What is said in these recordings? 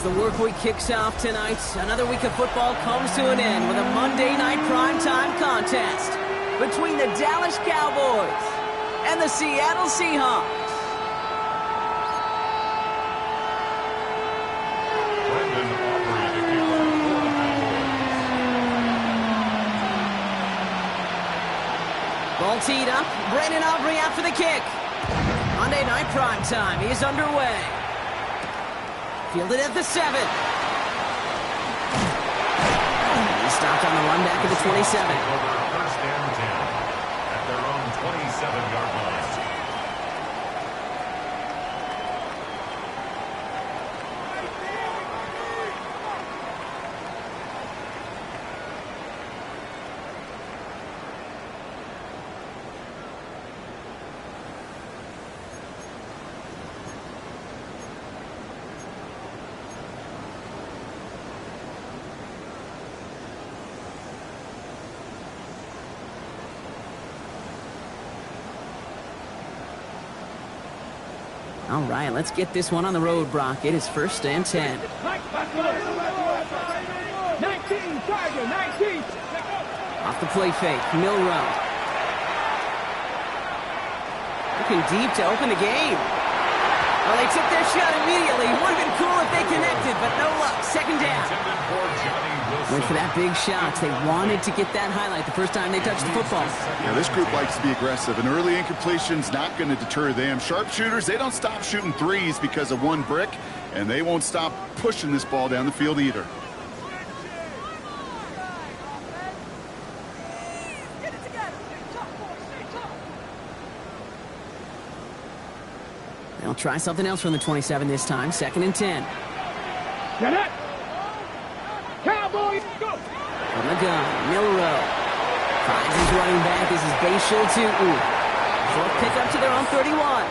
the work week kicks off tonight, another week of football comes to an end with a Monday night primetime contest between the Dallas Cowboys and the Seattle Seahawks. Ball teed up. Brandon Aubrey out for the kick. Monday night primetime is underway. Fielded at the 7. He stopped on the run back at the 27. First and 10 at their own 27-yard line. All right, let's get this one on the road, Brock. It is first and 10. 19, Tiger, 19. Off the play fake, Milrow. Looking deep to open the game. Well, they took their shot immediately. Would have been cool if they connected, but no luck. Second down. Went for that big shot. They wanted to get that highlight the first time they touched the football. Yeah, this group likes to be aggressive. An early incompletion's not going to deter them. Sharpshooters, they don't stop shooting threes because of one brick, and they won't stop pushing this ball down the field either. They'll try something else from the 27 this time. Second and 10. Get it! Cowboys, go! From the gun, Milrow. Finds his running back. This is Bashil to Short pickup to their own 31.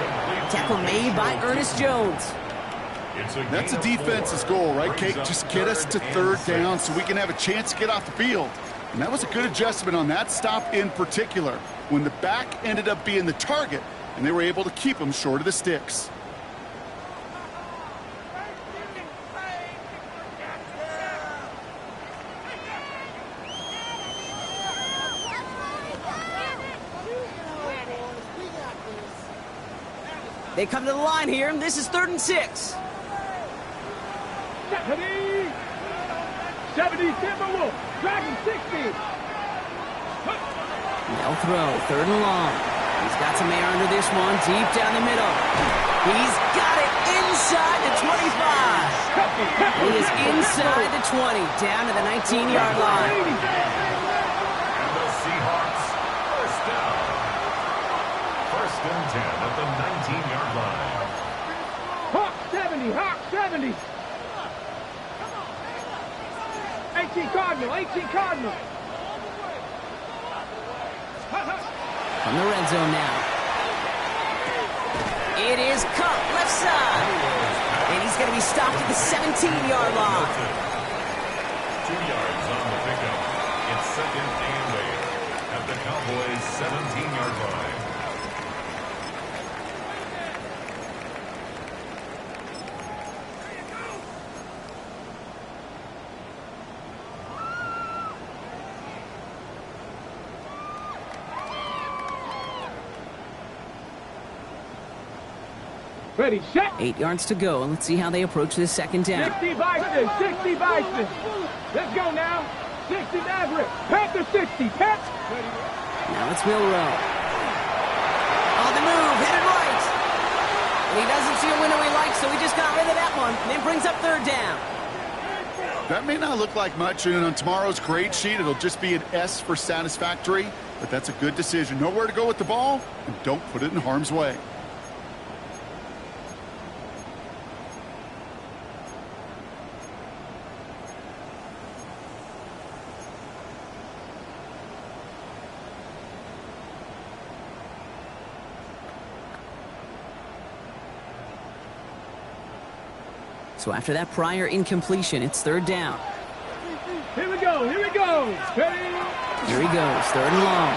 Tackle made by Ernest Jones. That's a defense's goal, right, Kate? Just get us to third down so we can have a chance to get off the field. And that was a good adjustment on that stop in particular, when the back ended up being the target, and they were able to keep him short of the sticks. They come to the line here, and this is 3rd and 6. 70, Timberwolf, Dragon 60. They'll throw, 3rd and long. He's got some air under this one, deep down the middle. He's got it inside the 25. He is inside the 20, down to the 19-yard line. And the Seahawks, first down. First and 10 at the 19-yard line. Hawk 70, Hawk 70. 18 Cardinal, 18 Cardinal. From the red zone now. It is Cup, left side. And he's going to be stopped at the 17-yard line. 2 yards on the pickup. It's second and 8 at the Cowboys' 17-yard line. Ready, set. 8 yards to go. Let's see how they approach this second down. 60 Bison, 60 Bison. Let's go now. 60 Maverick. Panther 60. Panther. Now it's Milrow. On the move, headed right. And he doesn't see a window he likes, so he just got rid of that one. And then brings up 3rd down. That may not look like much, and on tomorrow's grade sheet, it'll just be an S for satisfactory, but that's a good decision. Know where to go with the ball, and don't put it in harm's way. So after that prior incompletion, it's 3rd down. Here we go. Here we go. Ready? Here he goes, 3rd and long.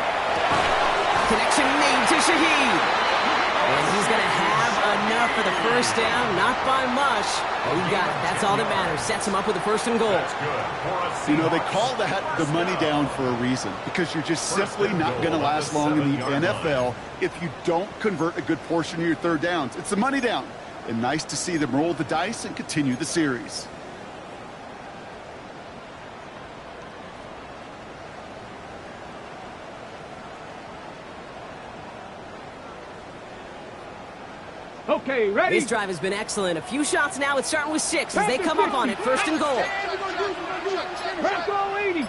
Connection made to Shaheed. And he's going to have enough for the first down, not by much. But he got it. That's all that matters. Sets him up with a first and goal. You know, they call that the money down for a reason, because you're just simply not going to last long in the NFL if you don't convert a good portion of your third downs. It's the money down. And nice to see them roll the dice and continue the series. Okay, ready? This drive has been excellent. A few shots now. It's starting with 6 as they come up on it. First and goal. Press all 80.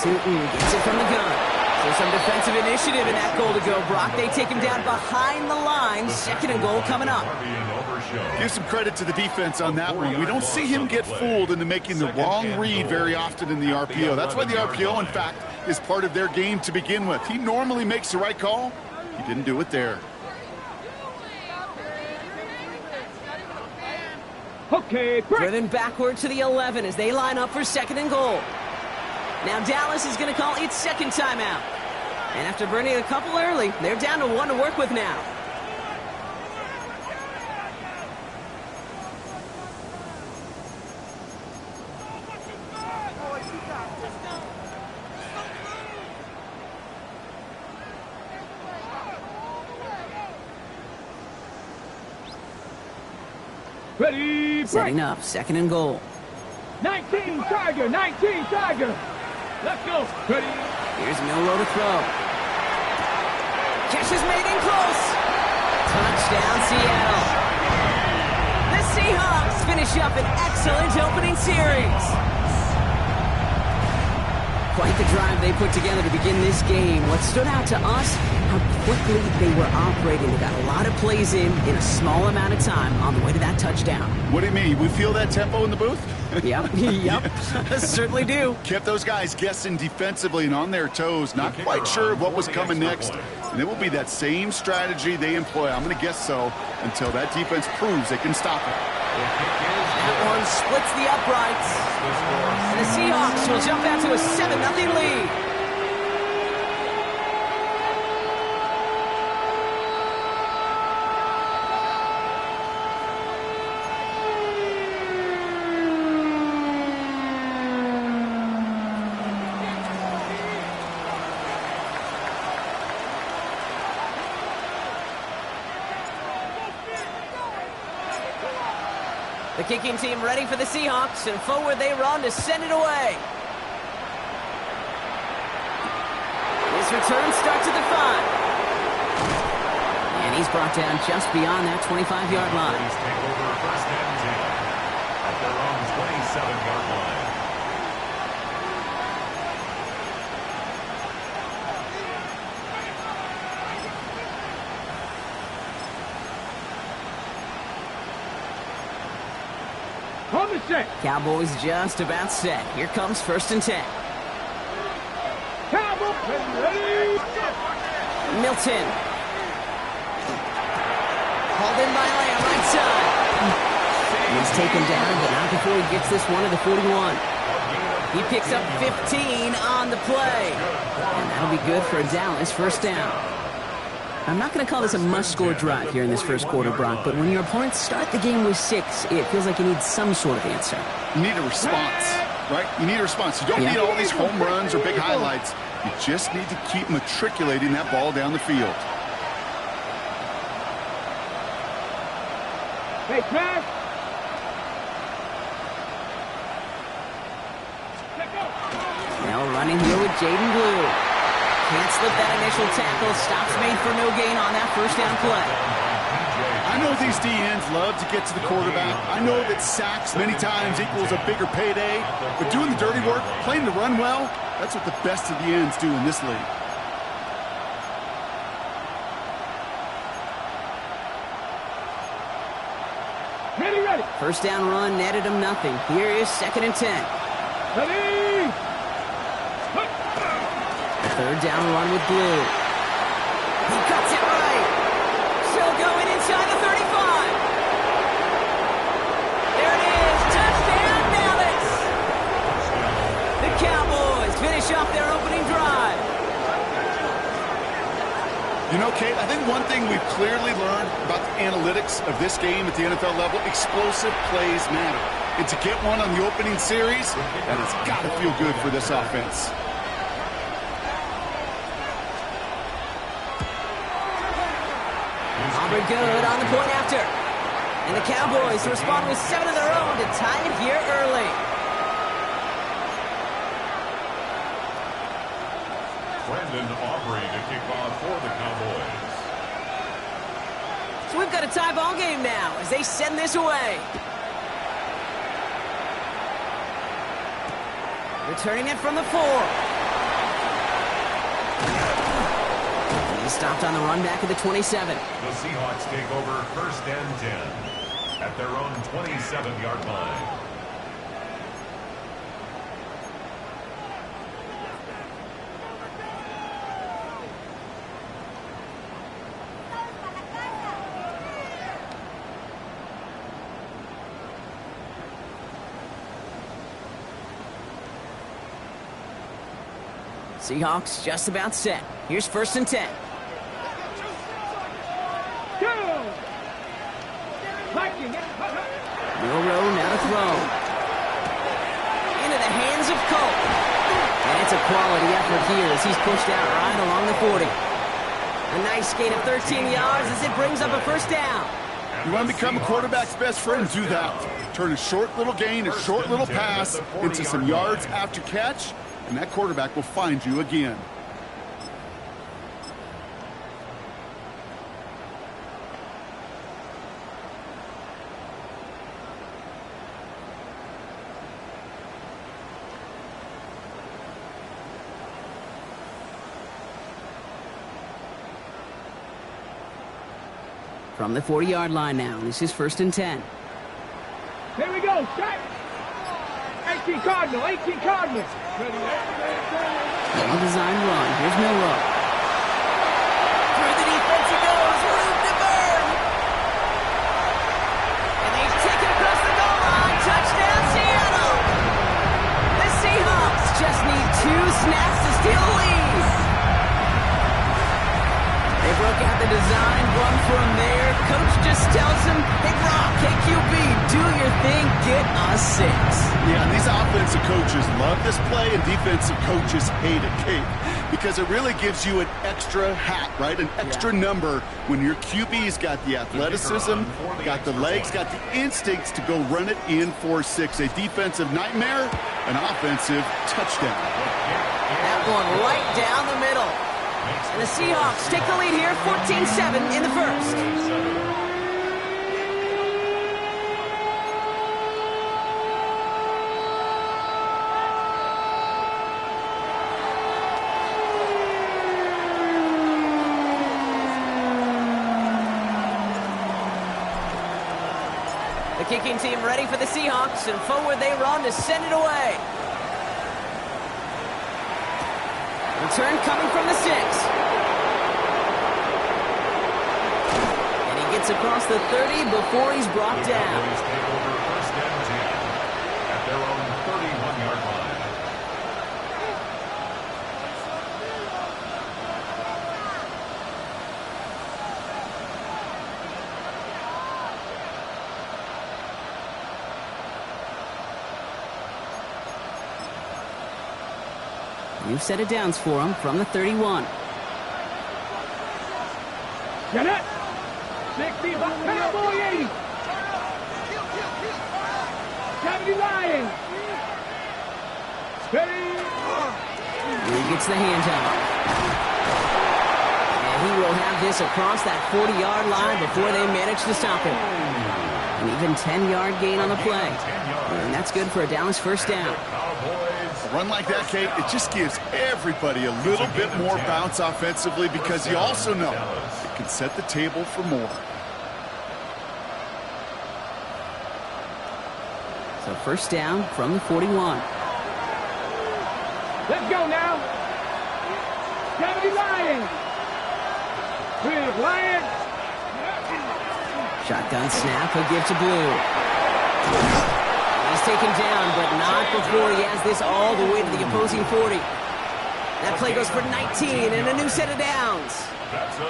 Tootin gets it from the gun. So some defensive initiative in that goal to go, Brock. They take him down behind the line. Second and goal coming up. Give some credit to the defense on that one. We don't see him get fooled into making the wrong read very often in the RPO. That's why the RPO, in fact, is part of their game to begin with. He normally makes the right call. He didn't do it there. Okay, driven backward to the 11 as they line up for second and goal. Now Dallas is going to call its second timeout. And after burning a couple early, they're down to 1 to work with now. Ready, setting up, second and goal. 19 Tiger, 19 Tiger. Let's go. Ready. Here's Milrow to throw. Catch is made in close. Touchdown, Seattle. The Seahawks finish up an excellent opening series. Quite the drive they put together to begin this game. What stood out to us, how quickly they were operating. They got a lot of plays in a small amount of time on the way to that touchdown. What do you mean? We feel that tempo in the booth? Yep, certainly do. Kept those guys guessing defensively and on their toes, not quite sure what was coming next. And it will be that same strategy they employ, I'm going to guess so, until that defense proves they can stop it. That one splits the uprights. And the Seahawks will jump out to a 7-0 lead. The kicking team ready for the Seahawks, and forward they run to send it away. This return starts at the 5. And he's brought down just beyond that 25-yard line. Take over first and 10 at their own 27-yard line. Cowboys just about set. Here comes first and 10. Cowboys ready. Milton. Hauled in by Lamb, right side. He's taken down, but not before he gets this one to the 41. He picks up 15 on the play. And that'll be good for a Dallas first down. I'm not going to call this a must-score drive here in this first quarter, Brock, but when your opponents start the game with 6, it feels like you need some sort of answer. You need a response, right? You need a response. You don't need all these home runs or big highlights. You just need to keep matriculating that ball down the field. Hey, Crash. Now running here with Jaden Blue. Can't slip that initial tackle. Stops made for no gain on that first down play. I know these DNs love to get to the quarterback. I know that sacks many times equals a bigger payday. But doing the dirty work, playing the run well, that's what the best of the ends do in this league. Ready. First down run netted him nothing. Here is second and 10. Ready. Third down run with Blue. He cuts it right. Still going inside the 35. There it is. Touchdown, Dallas. The Cowboys finish off their opening You know, Kate, I think one thing we've clearly learned about the analytics of this game at the NFL level, explosive plays matter. And to get one on the opening series, that has got to feel good for this offense. Auburn good on the point after. And the Cowboys respond with 7 of their own to tie it here early. Brandon Aubrey to kick off for the Cowboys. So we've got a tie ball game now as they send this away. Returning it from the 4. He's stopped on the run back at the 27. The Seahawks take over 1st and 10 at their own 27-yard line. Seahawks just about set. Here's 1st and 10. Milrow now to throw. Into the hands of Cole. And it's a quality effort here as he's pushed out right along the 40. A nice gain of 13 yards as it brings up a 1st down. You want to become a quarterback's best friend, do that. Turn a short little gain, a short little pass into some yards after catch, and that quarterback will find you again. From the 40-yard line now, this is 1st and 10. Here we go, shot. 18 Cardinal, 18 Cardinal. Well-designed run. Here's Milrow. Through the defense he goes. Room to burn. And they take it across the goal line. Touchdown, Seattle. The Seahawks just need 2 snaps to steal the lead. They broke out the design, run from there. Coach just tells him, hey, Rock, KQB, do your thing, get us 6. Yeah, these offensive coaches love this play, and defensive coaches hate it, Kate, because it really gives you an extra hat, right? An extra number when your QB's got the athleticism, got the legs, got the instincts to go run it in for 6. A defensive nightmare, an offensive touchdown. That one right down the middle. And the Seahawks take the lead here, 14-7 in the 1st. The kicking team ready for the Seahawks, and forward they run to send it away. Return coming from the 6. And he gets across the 30 before he's brought down. Cowboys take over 1st and 10 at their own 31-yard line. New set of downs for him from the 31. Get it. 60, Cowboy 80. 70 Lions. Steady. He gets the handoff. And he will have this across that 40-yard line before they manage to stop him. An even 10-yard gain on the play. And that's good for a Dallas 1st down. A run like that, Kate, it just gives everybody a little bit more bounce offensively because you also know it can set the table for more. So 1st down from the 41. Let's go now. 70 Lions. Big Lions. Shotgun snap, he'll give to Blue. He's taken down, but not before he has this all the way to the opposing 40. That play goes for 19 and a new set of downs.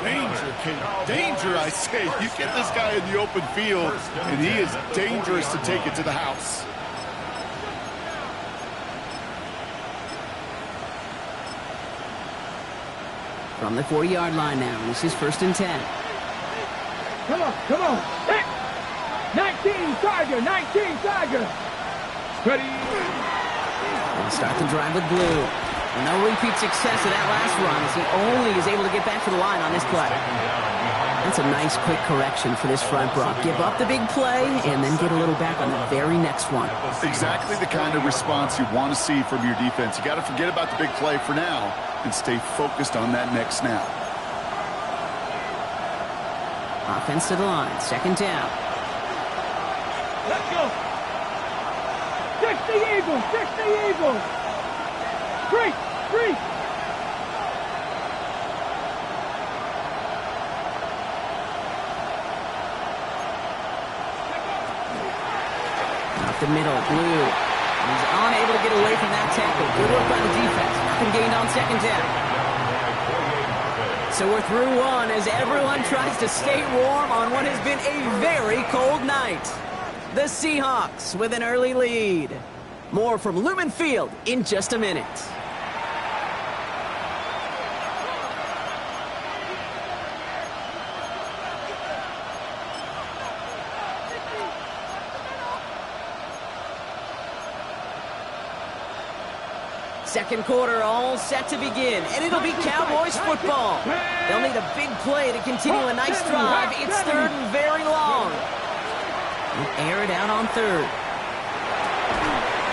Danger, Kate. Danger, I say. You get this guy in the open field, and he is dangerous to take it to the house. From the 40-yard line now, this is 1st and 10. Come on, come on. 19, Tiger, 19, Tiger. Ready. They'll start the drive with blue. No repeat success of that last run as he only is able to get back to the line on this play. That's a nice quick correction for this front, Brock. Give up the big play and then get a little back on the very next one. Exactly the kind of response you want to see from your defense. You got to forget about the big play for now and stay focused on that next snap. Offense to the line, 2nd down. Let's go. 60 Eagles, 60 Eagles. 3. Off the middle, blue. He's unable to get away from that tackle. Good work by the defense. Nothing gained on 2nd down. So we're through one as everyone tries to stay warm on what has been a very cold night. The Seahawks with an early lead. More from Lumen Field in just a minute. Second quarter all set to begin, and it'll be Cowboys football. They'll need a big play to continue a nice drive. It's 3rd and very long. We'll air it out on 3rd.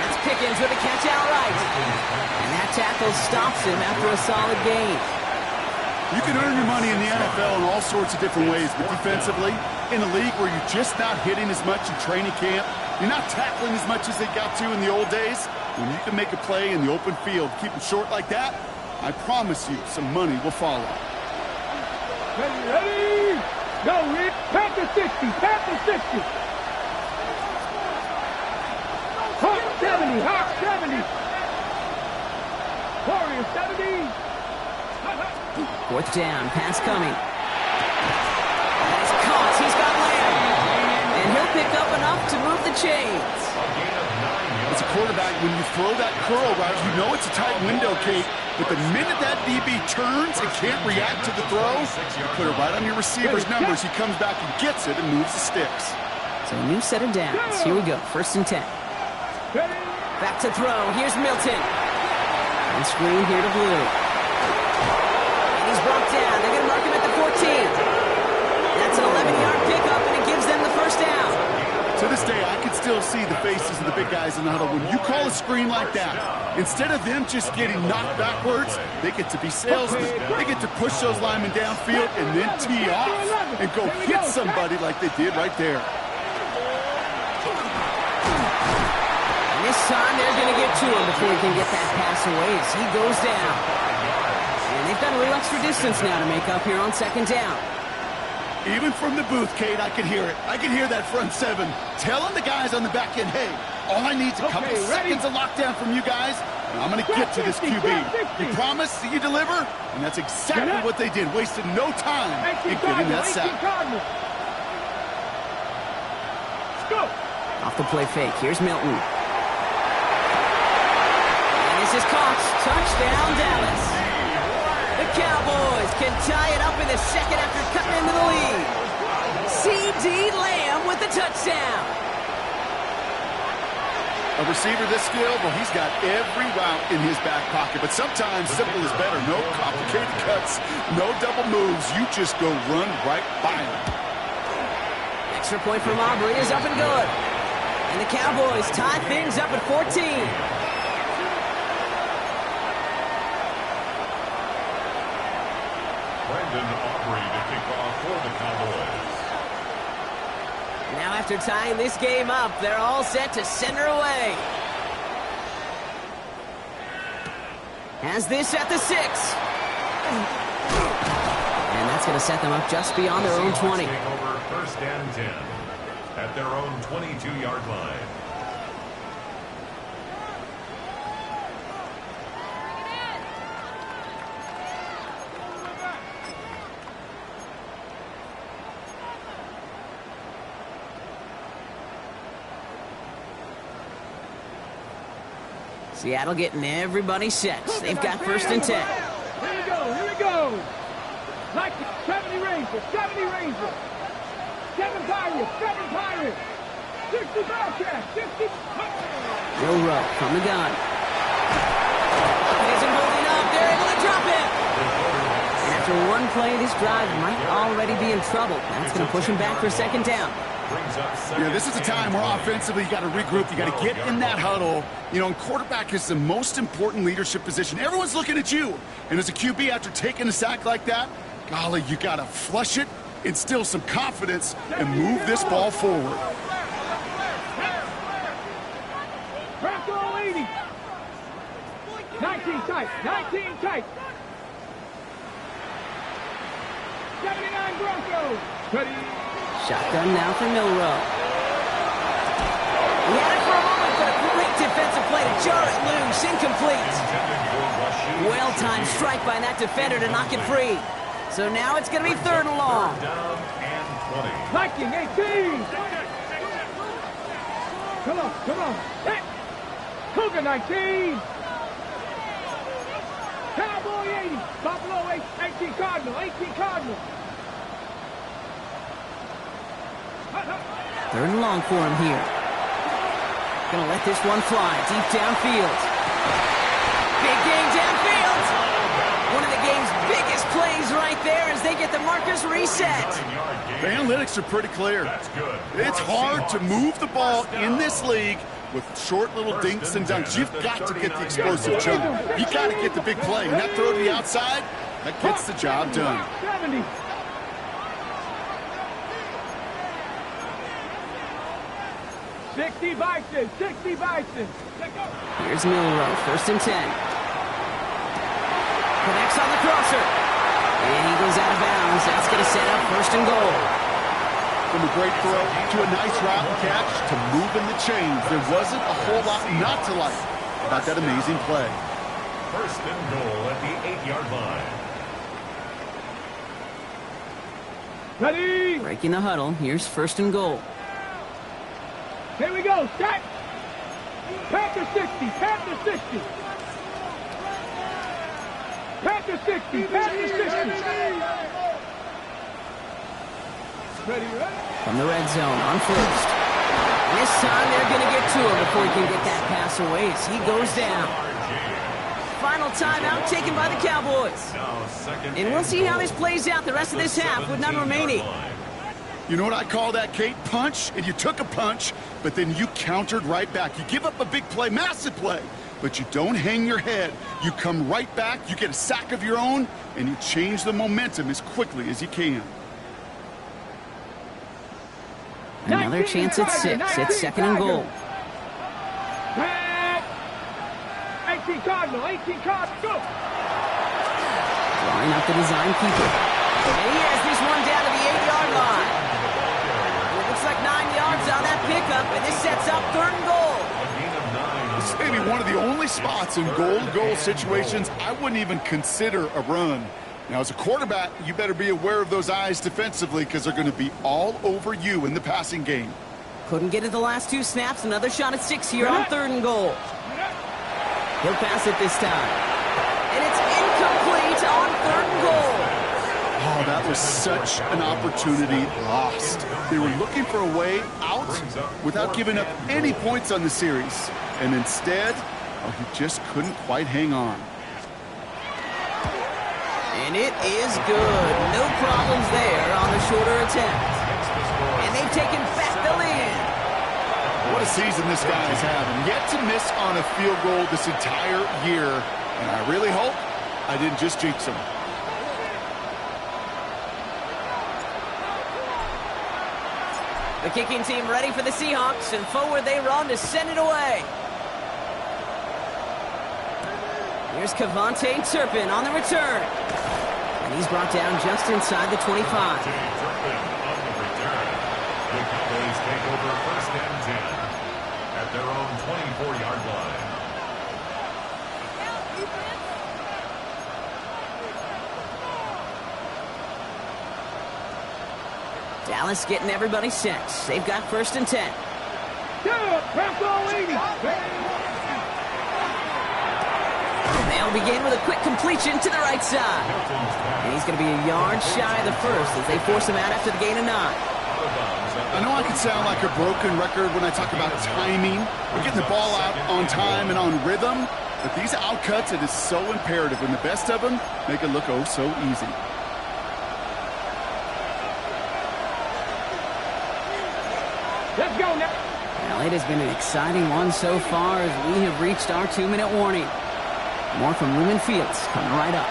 That's Pickens with a catch outright. And that tackle stops him after a solid gain. You can earn your money in the NFL in all sorts of different ways, but defensively, in a league where you're just not hitting as much in training camp, you're not tackling as much as they got to in the old days, when you can make a play in the open field, keep it short like that, I promise you some money will follow. Ready? Go, Rick. Panther 60, Panther 60. Hawk 70, Hawk 70. Warrior 70. 4th down, pass coming. That's caught, he's got Lamb. And he'll pick up enough to move the chains. As a quarterback, when you throw that curl route, you know it's a tight window, Kate. But the minute that DB turns and can't react to the throw, you put it right on your receiver's numbers. He comes back and gets it and moves the sticks. So a new set of downs. Here we go, 1st and 10. Back to throw. Here's Milton. And screen here to Blue. And he's brought down. They're going to mark him at the 14. That's an 11-yard pickup, and it gives them the 1st down. To this day, I can still see the faces of the big guys in the huddle. When you call a screen like that, instead of them just getting knocked backwards, they get to be salesmen. They get to push those linemen downfield and then tee off and go hit somebody like they did right there. And this time, they're going to get to him before he can get that pass away as he goes down. And they've got a little extra distance now to make up here on 2nd down. Even from the booth, Kate, I can hear it. I can hear that front 7 telling the guys on the back end, hey, all I need is a couple seconds of lockdown from you guys, and I'm going to get to this QB. You promise that you deliver? And that's exactly what they did. Wasted no time in getting that sack. Off the play fake. Here's Milton. And this is caught. Touchdown, Dallas. The Cowboys can tie it up in the second after cutting into the lead. C.D. Lamb with the touchdown. A receiver this skilled, well, he's got every route in his back pocket. But sometimes simple is better. No complicated cuts, no double moves. You just go run right by him. Extra point from Aubrey is up and good. And the Cowboys tie things up at 14. Aubrey to kick off for the Cowboys. Now after tying this game up, they're all set to send her away. Has this at the 6. And that's going to set them up just beyond their own 20. Take over 1st and 10 at their own 22-yard line. Seattle getting everybody set. They've got 1st and 10. Here we go, here we go. Like 70 Rangers, 70 Rangers. 7 Pirates, 7 Pirates. 60 Bobcats, 60. Joe Rowe from the gun. He isn't holding up. They're able to drop it. And after one play, this drive might already be in trouble. That's going to push him back for 2nd down. Yeah, this is a time where offensively you got to regroup. You got to get in that huddle. You know, and quarterback is the most important leadership position. Everyone's looking at you. And as a QB, after taking a sack like that, golly, you got to flush it, instill some confidence, and move this ball forward. Crack all 80. 19 tight, 19 tight. 79 Broncos. Ready. Shotgun now for Milroe. He had it for a moment, but a great defensive play to jar it loose. Incomplete. Well-timed strike by that defender to knock it free. So now it's going to be 3rd and long. Viking 18. Come on, come on. Hey. Cougar 19. Cowboy 80. Buffalo 18 Cardinal, 18 Cardinal. 3rd and long for him here. Gonna let this one fly deep downfield. Big gain downfield. One of the game's biggest plays right there as they get the markers reset. The analytics are pretty clear. It's hard to move the ball in this league with short little dinks and dunks. You've got to get the explosive jump. You got to get the big play. And that throw to the outside, that gets the job done. 70. $60 Bison, 60 Bison. Here's Milroe, 1st and 10. Connects on the crosser. And he goes out of bounds. That's going to set up 1st and goal. From a great throw to a nice route and catch to moving the chains. There wasn't a whole lot not to like about that amazing play. 1st and goal at the 8-yard line. Ready. Breaking the huddle. Here's 1st and goal. Here we go. Start. Panther 60. Panther 60. Panther 60. Panther 60. Ready. From the red zone on 1st. This time they're going to get to him before he can get that pass away as he goes down. Final timeout taken by the Cowboys. And we'll see how this plays out the rest of this half with none remaining. You know what I call that, Kate? Punch, and you took a punch, but then you countered right back. You give up a big play, massive play, but you don't hang your head. You come right back, you get a sack of your own, and you change the momentum as quickly as you can. Another chance at 6. It's 2nd and goal. 18 Cardinal, 18 Cardinal, go! Drawing up the design keeper. And he has this one down to the 8-yard line. It looks like 9 yards on that pickup, and this sets up 3rd and goal. This may be one of the only spots in goal-to-goal situations I wouldn't even consider a run. Now, as a quarterback, you better be aware of those eyes defensively because they're going to be all over you in the passing game. Couldn't get it the last 2 snaps. Another shot at 6 here on 3rd and goal. He'll pass it this time. And it's incomplete on 3rd and goal. Oh, that was such an opportunity lost. They were looking for a way out without giving up any points on the series. And instead, he just couldn't quite hang on. And it is good. No problems there on the shorter attempt. And they've taken back the lead. What a season this guy is having. Yet to miss on a field goal this entire year. And I really hope I didn't just jinx him. The kicking team ready for the Seahawks, and forward they run to send it away. Here's Cavante Turpin on the return. And he's brought down just inside the 25. The Cowboys take over 1st and 10 at their own 24-yard line. Dallas getting everybody set. They've got 1st and 10. Press all 80. They'll begin with a quick completion to the right side. And he's going to be a yard shy of the first as they force him out after the gain of 9. I know I can sound like a broken record when I talk about timing. We're getting the ball out on time and on rhythm. But these outcuts, it is so imperative. And the best of them make it look oh so easy. Let's go now. Well, it has been an exciting one so far as we have reached our 2-minute warning. More from Lumen Fields coming right up.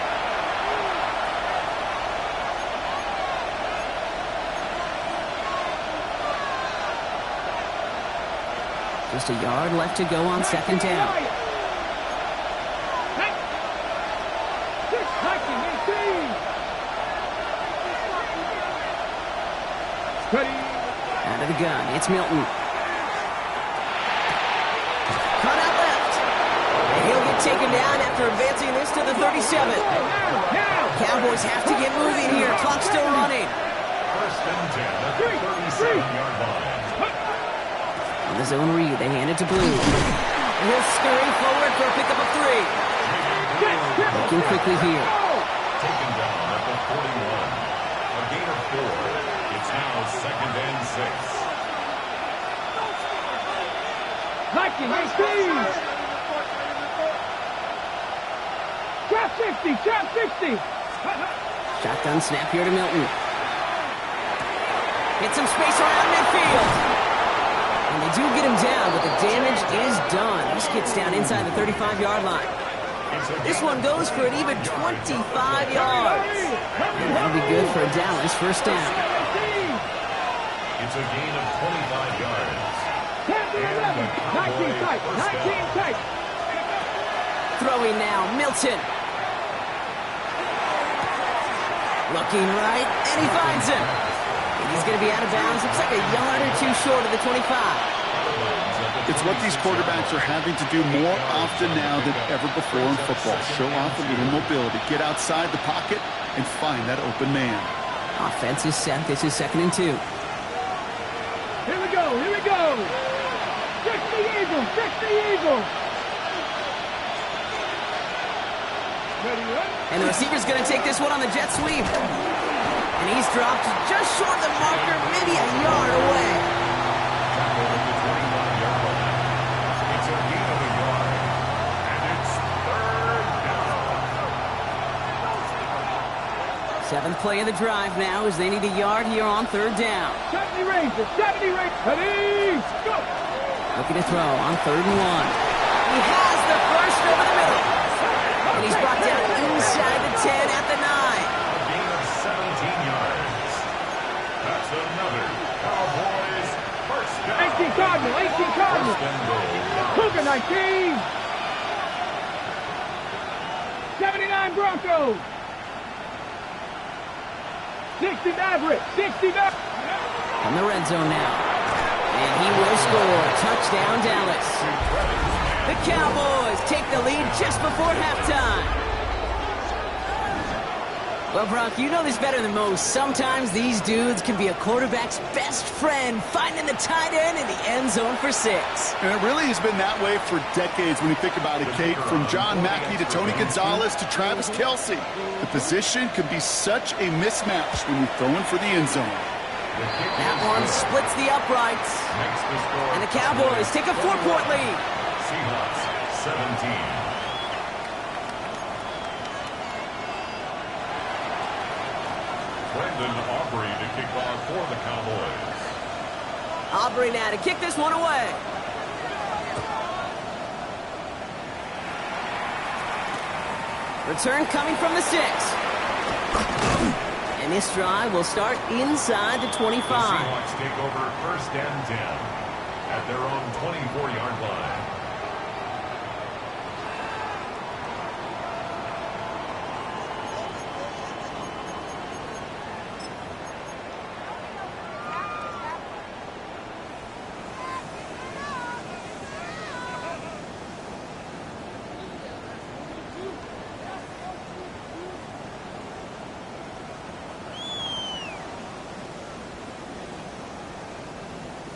Just a yard left to go on 2nd down. Out of the gun, it's Milton. Cut out left. And he'll get taken down after advancing this to the 37. Cowboys have to get moving here. Clock still running. First and 10 at the 37-yard line. On the zone read, they hand it to Blue. And he'll scurry forward for a pickup of 3. Looking quickly here. Taken down at the 41. A gain of 4. It's now 2nd and 6. Liking, 18. Trap 60, trap 60. Shotgun snap here to Milton. Get some space around midfield. And they do get him down, but the damage is done. This gets down inside the 35-yard line. This one goes for an even 25 yards. And that'll be good for a Dallas first down. It's a gain of 25 yards. 19 tight, 19 tight. Throwing now, Milton. Looking right, and he finds him. And he's going to be out of bounds. Looks like a yard or 2 short of the 25. It's what these quarterbacks are having to do more often now than ever before in football. Show off a little mobility. Get outside the pocket and find that open man. Offense is set. This is 2nd and 2. Here we go, here we go. 60 Eagles, 60 Eagles. Ready, run. And the receiver's going to take this one on the jet sweep. And he's dropped just short of the marker, maybe a yard away. It's a gain of a yard. And it's 3rd down. 7th play of the drive now as they need a yard here on 3rd down. 70 Rangers, 70 Rangers. Ready, go. Looking to throw on 3rd and 1. He has the first over the middle. And he's brought down inside the 10 at the 9. A gain of 17 yards. That's another Cowboys first down. 18 Cardinal, 18 Cardinal. First and goal. Cougar 19. 79 Broncos. 60 Maverick, 60 Maverick. From the red zone now. And he will score. Touchdown, Dallas. The Cowboys take the lead just before halftime. Well, Brock, you know this better than most. Sometimes these dudes can be a quarterback's best friend, finding the tight end in the end zone for 6. And it really has been that way for decades when you think about it, Kate. From John Mackey to Tony Gonzalez to Travis Kelce. The position can be such a mismatch when you're throwing for the end zone. That one splits the uprights. And the Cowboys take a 4-point lead. Seahawks 17. Brendan Aubrey to kick off for the Cowboys. Aubrey now to kick this one away. Return coming from the 6. And this drive will start inside the 25. The Seahawks take over 1st and 10 at their own 24-yard line.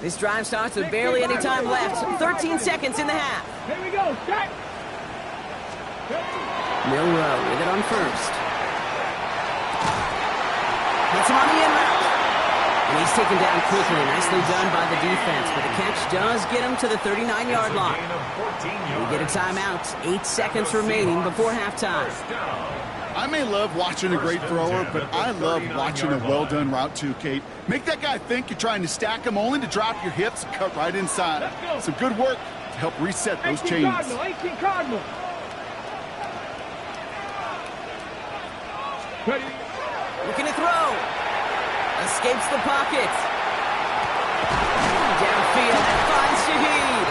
This drive starts with barely any time left. 13 seconds in the half. Here we go, set. Milrow with it on first. Hits him on the in route. And he's taken down quickly. Nicely done by the defense. But the catch does get him to the 39-yard line. We get a timeout. 8 seconds remaining before halftime. I may love watching a great thrower, but I love watching a well-done route too, Kate. Make that guy think you're trying to stack him only to drop your hips and cut right inside. Some good work to help reset those chains. 18 Cardinal. Looking to throw. Escapes the pocket. Downfield and finds Shaheed.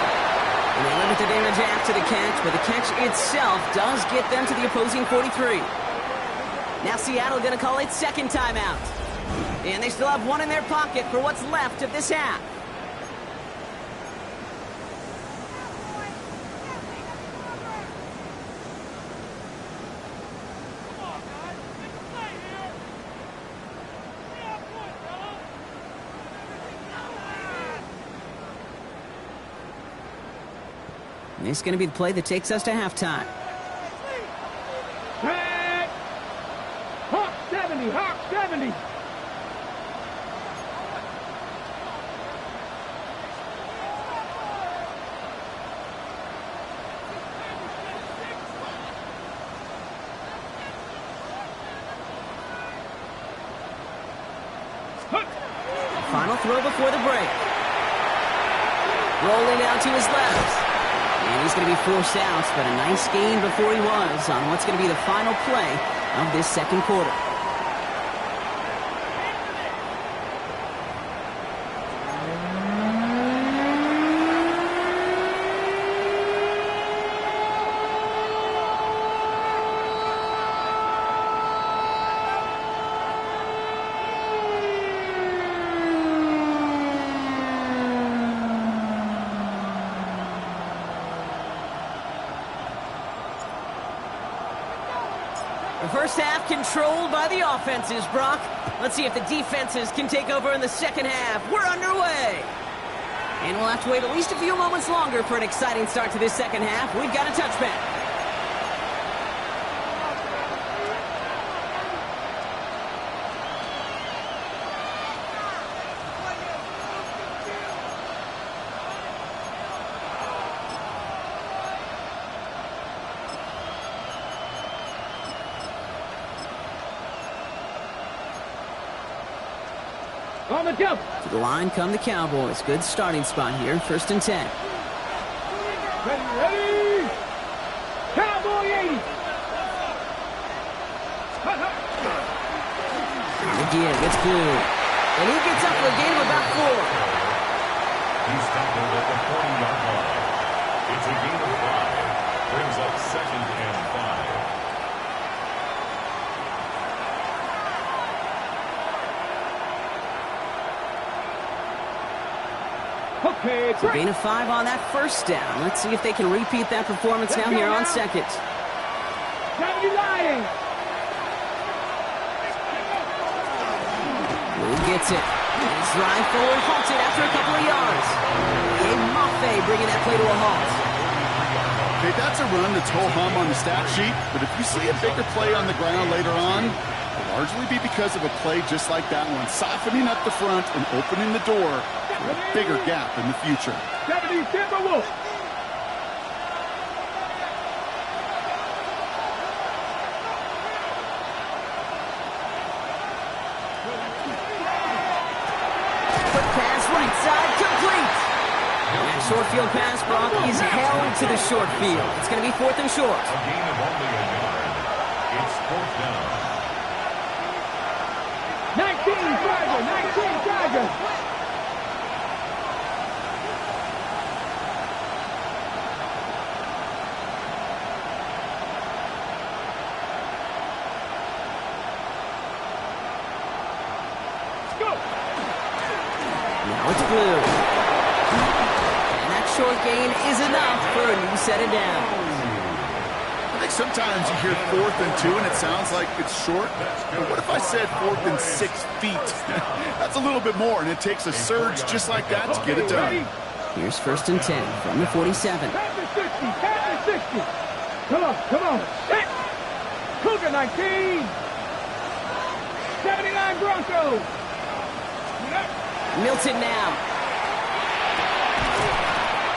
And they limit the damage after the catch, but the catch itself does get them to the opposing 43. Now Seattle going to call its second timeout. And they still have one in their pocket for what's left of this half. And this is going to be the play that takes us to halftime. Hawk 70, Hawk 70. Final throw before the break. Rolling out to his left. And he's going to be forced out, but a nice gain before he was on what's going to be the final play of this second quarter. The first half controlled by the offenses, Brock. Let's see if the defenses can take over in the second half. We're underway. And we'll have to wait at least a few moments longer for an exciting start to this second half. We've got a touchback. On the jump. To the line come the Cowboys. Good starting spot here. 1st and 10. Ready. Cowboy 80. Again, it's good. And he gets up for a gain of about 4. He's tackled at the 40-yard line. It's a gain of 5. Brings up 2nd and 5. Okay, So gain of 5 on that first down. Let's see if they can repeat that performance now here on second. 70 lying. Who gets it? His drive forward halts it after a couple of yards. Gabe Maffei bringing that play to a halt. Okay, that's a run that's ho-hum on the stat sheet, but if you see a bigger play on the ground later on, it'll largely be because of a play just like that one, softening up the front and opening the door for a bigger gap in the future. 70 Timberwolves. Quick pass right side, complete. That short field pass, Brock, is held to the short field. It's going to be 4th and short. A gain of only a yard. It's 4th down. 19 Tiger, 19 Tiger. Now it's blue. And that short gain is enough for a new set of downs. I think sometimes you hear 4th and 2 and it sounds like it's short. But what if I said 4th and 6 feet? That's a little bit more, and it takes a surge just like that to get it done. Here's 1st and 10 from the 47. Pass the 60, pass the 60. Come on, come on. Hit. Number 19. 79 Broncos. Milton now.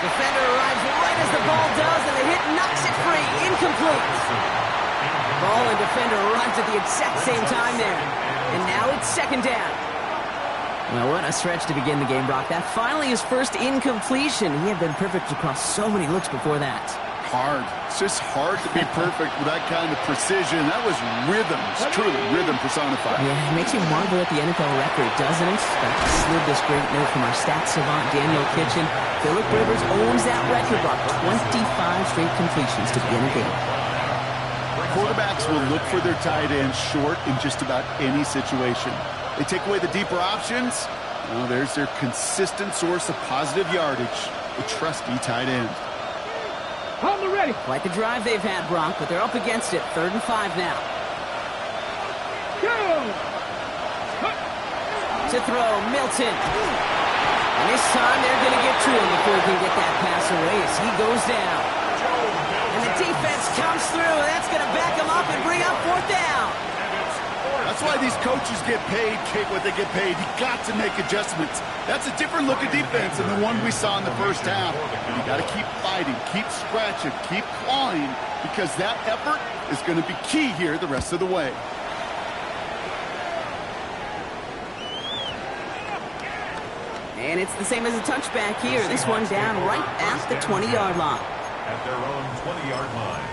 Defender arrives right as the ball does, and the hit knocks it free. Incomplete. Ball and defender arrives at the exact same time there. And now it's second down. Well, what a stretch to begin the game, Brock. That finally his first incompletion. He had been perfect across so many looks before that. Hard. It's just hard to be perfect with that kind of precision. That was rhythm. It's truly rhythm personified. Yeah, it makes you marvel at the NFL record, doesn't it? That slid this great note from our stats savant, Daniel Kitchen. Phillip Rivers owns that record, Brock. 25 straight completions to begin a game. Quarterbacks will look for their tight end short in just about any situation. They take away the deeper options. Well, there's their consistent source of positive yardage, the trusty tight end. On the ready. Quite the drive they've had, Brock, but they're up against it. 3rd and 5 now. Go! To throw, Milton. And this time they're going to get to him before he can get that pass away as he goes down. And the defense comes through. That's going to back him up and bring up 4th down. That's why these coaches get paid, Kate, what they get paid. You got to make adjustments. That's a different look at defense than the one we saw in the first half. And you got to keep fighting, keep scratching, keep clawing, because that effort is going to be key here the rest of the way. And it's the same as a touchback here. This one down right at the 20-yard line. At their own 20-yard line.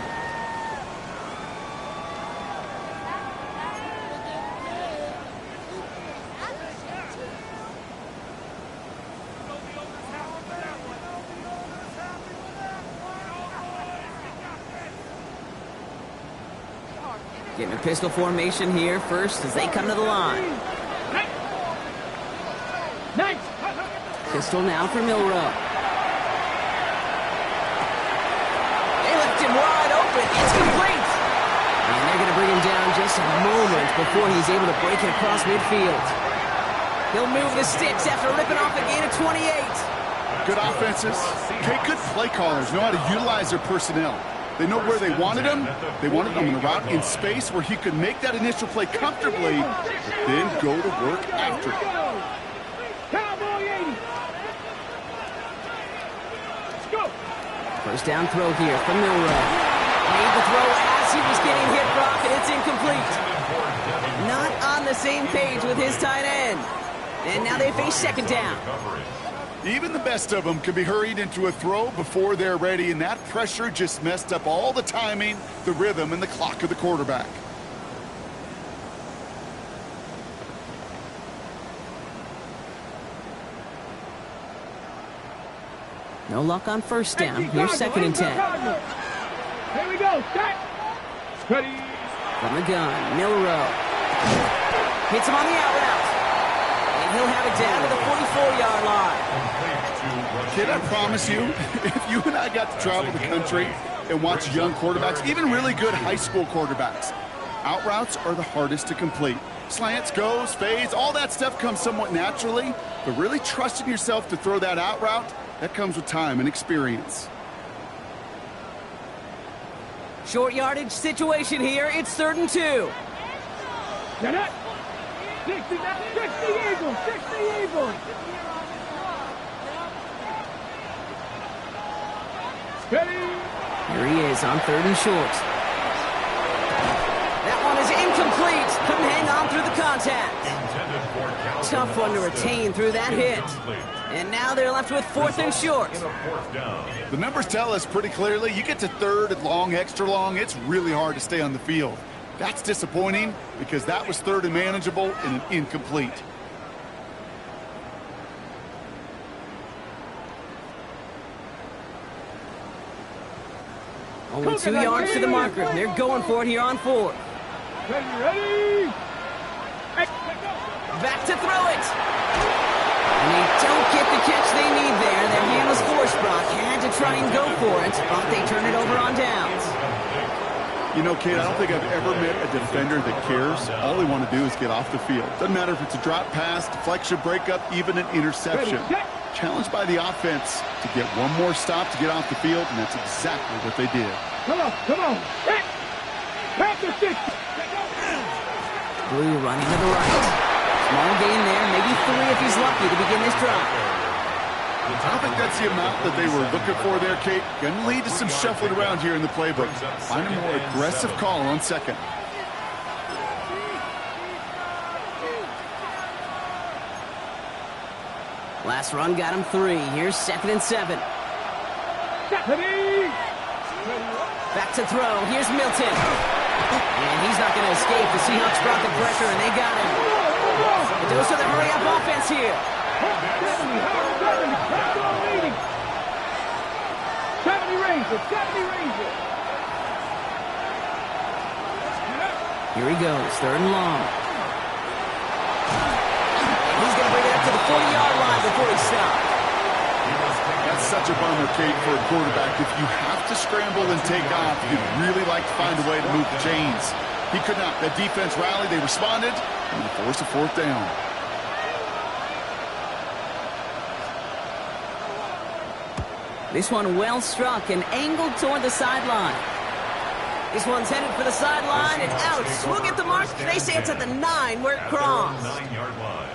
Getting a pistol formation here first as they come to the line. Nice. Pistol now for Milrow. They left him wide open. It's complete. And they're going to bring him down just a moment before he's able to break it across midfield. He'll move the sticks after ripping off a gain of 28. Good offenses. Okay, good play callers know how to utilize their personnel. They know where they wanted him. They wanted him on the route in space where he could make that initial play comfortably, but then go to work after it. Cowboy 80. Let's go. First down throw here from Milrow. Made the throw as he was getting hit, Brock, and it's incomplete. Not on the same page with his tight end. And now they face second down. Even the best of them can be hurried into a throw before they're ready, and that pressure just messed up all the timing, the rhythm, and the clock of the quarterback. No luck on first down. Here's 2nd and 10. Here we go. Set. Steady. From the gun, Milrow. Hits him on the out route. And he'll have it down to the 44-yard line. Kid, I promise you, if you and I got to travel the country and watch young quarterbacks, even really good high school quarterbacks, out routes are the hardest to complete. Slants, goes, fades, all that stuff comes somewhat naturally, but really trusting yourself to throw that out route, that comes with time and experience. Short yardage situation here. It's 3rd and 2. Get it. 60 Eagles. 60 Eagles. Steady. Here he is on 3rd and short. That one is incomplete. Couldn't hang on through the contact. Tough one to retain through that hit. And now they're left with 4th and short. The numbers tell us pretty clearly, you get to 3rd and long, extra long, it's really hard to stay on the field. That's disappointing because that was 3rd and manageable and an incomplete. Only 2 yards to the marker. They're going for it here on 4th. Ready. Back to throw it. And they don't get the catch they need there. Their hand was forced, Brock. Had to try and go for it, but they turn it over on downs. You know, Kate, I don't think I've ever met a defender that cares. All they want to do is get off the field. Doesn't matter if it's a drop pass, deflection, breakup, even an interception. Challenged by the offense to get one more stop to get off the field, and that's exactly what they did. Come on. Back to 6. Blue running to the right. Small gain there, maybe 3 if he's lucky to begin this drive. I don't think that's the amount that they were looking for there, Kate. Going to lead to some shuffling around here in the playbook. Find a more aggressive call on second. Last run got him 3. Here's 2nd and 7. Back to throw. Here's Milton. And he's not going to escape. The Seahawks brought the pressure, and they got him. The dose of the hurry-up offense here. 70 Rangers, 70 Rangers. Here he goes, 3rd and long. He's going to bring it up to the 40-yard line before he stops. That's such a bummer, Kate, for a quarterback. If you have to scramble and take off, you'd really like to find a way to move the chains. He could not. That defense rallied, they responded, and they forced a 4th down. This one well struck and angled toward the sideline. This one's headed for the sideline and out. We'll get the mark. They say it's at the 9 where it crossed. 9-yard line.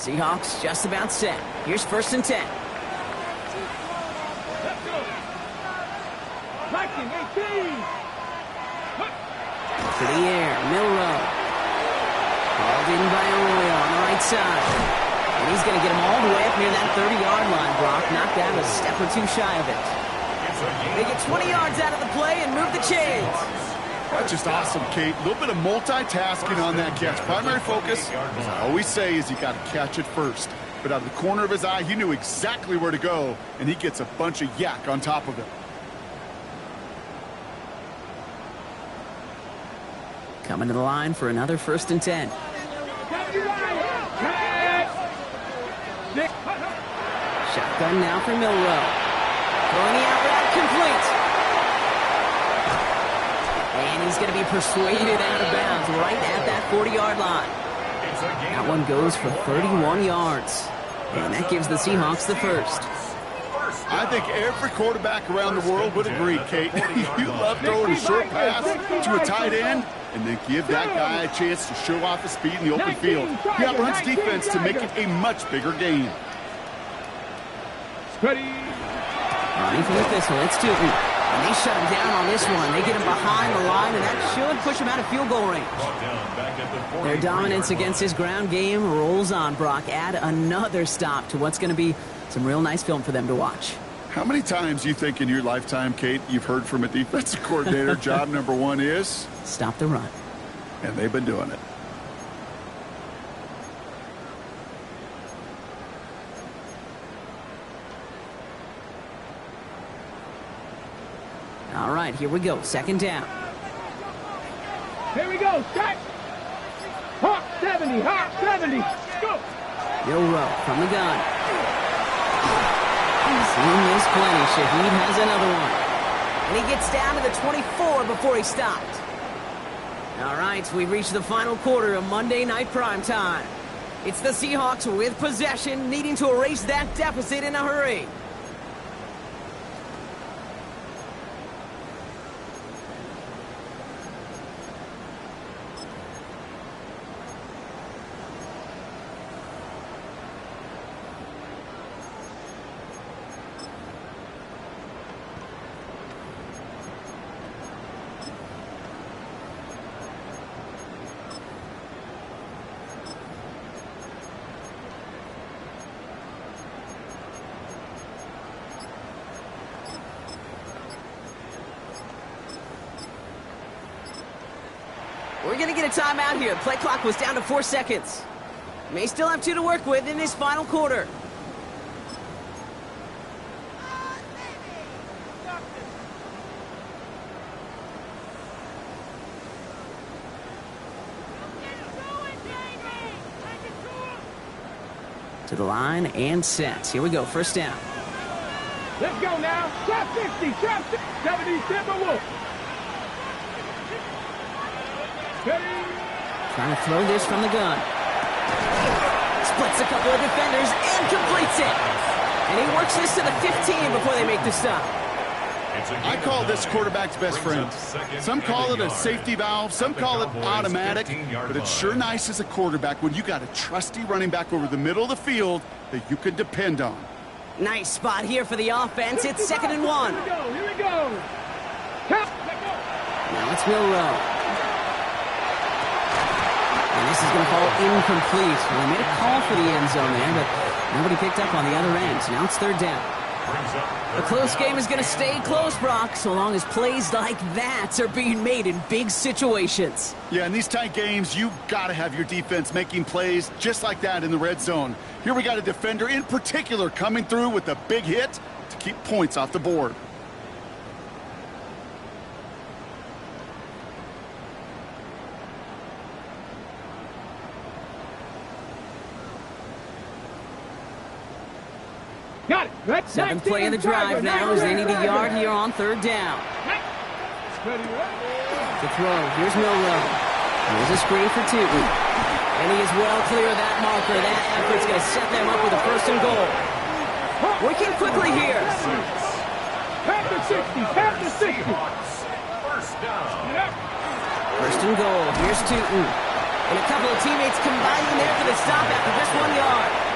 Seahawks just about set. Here's 1st and 10. To the air, Milrow. Called in by Arroyo on the right side. And he's going to get him all the way up near that 30-yard line, Brock. Knocked out a step or 2 shy of it. They get 20 yards out of the play and move the chains. That's just awesome, Kate. A little bit of multitasking on that catch. Primary focus, as I always say, is you got to catch it first. But out of the corner of his eye, he knew exactly where to go, and he gets a bunch of yak on top of it. Coming to the line for another 1st and 10. Shotgun now for Milrow. Throwing the out route complete. And he's going to be persuaded out of bounds right at that 40-yard line. That one goes for 31 yards. And that gives the Seahawks the 1st. I think every quarterback around the world would agree, Kate. You love throwing a short pass to a tight end and then give that guy a chance to show off his speed in the open field. He outruns defense to make it a much bigger game. Running for the Thistle, it's Tootin. And they shut him down on this one. They get him behind the line, and that should push him out of field goal range. Their dominance against his ground game rolls on, Brock. Add another stop to what's going to be some real nice film for them to watch. How many times do you think in your lifetime, Kate, you've heard from a defensive coordinator, job number 1 is? Stop the run. And they've been doing it. All right, here we go. 2nd down. Here we go. Set. Hawk 70. Hawk 70. Go. Milrow from the gun. Seen this plenty. Shaheed has another one. And he gets down to the 24 before he stopped. All right, we've reached the final quarter of Monday Night Primetime. It's the Seahawks with possession, needing to erase that deficit in a hurry. We're going to get a timeout here. Play clock was down to 4 seconds. May still have 2 to work with in this final quarter. To the line and set. Here we go, first down. Let's go now. Trap 60, trap 60. 70 Timberwolves. Trying to throw this from the gun. Splits a couple of defenders and completes it. And he works this to the 15 before they make the stop. I call this quarterback's best friend. Some call it a safety valve, some call it automatic, but it's sure nice as a quarterback when you got a trusty running back over the middle of the field that you can depend on. Nice spot here for the offense. It's 2nd and 1. Here we go. Now it's Milroe. And this is going to fall incomplete. Well, they made a call for the end zone there, but nobody picked up on the other end. So now it's 3rd down. A close game is going to stay close, Brock, so long as plays like that are being made in big situations. Yeah, in these tight games, you got to have your defense making plays just like that in the red zone. Here we got a defender in particular coming through with a big hit to keep points off the board. Got it. That's 7th play of the drive now as they need a yard here on 3rd down. To throw, here's Milroe. Here's a screen for 2. And he is well clear of that marker. That effort's going to set them up with a 1st and goal. Working quickly here. Half the 60, half the 60. First down. 1st and goal, here's Tootin. And a couple of teammates combining there for the stop after just 1 yard.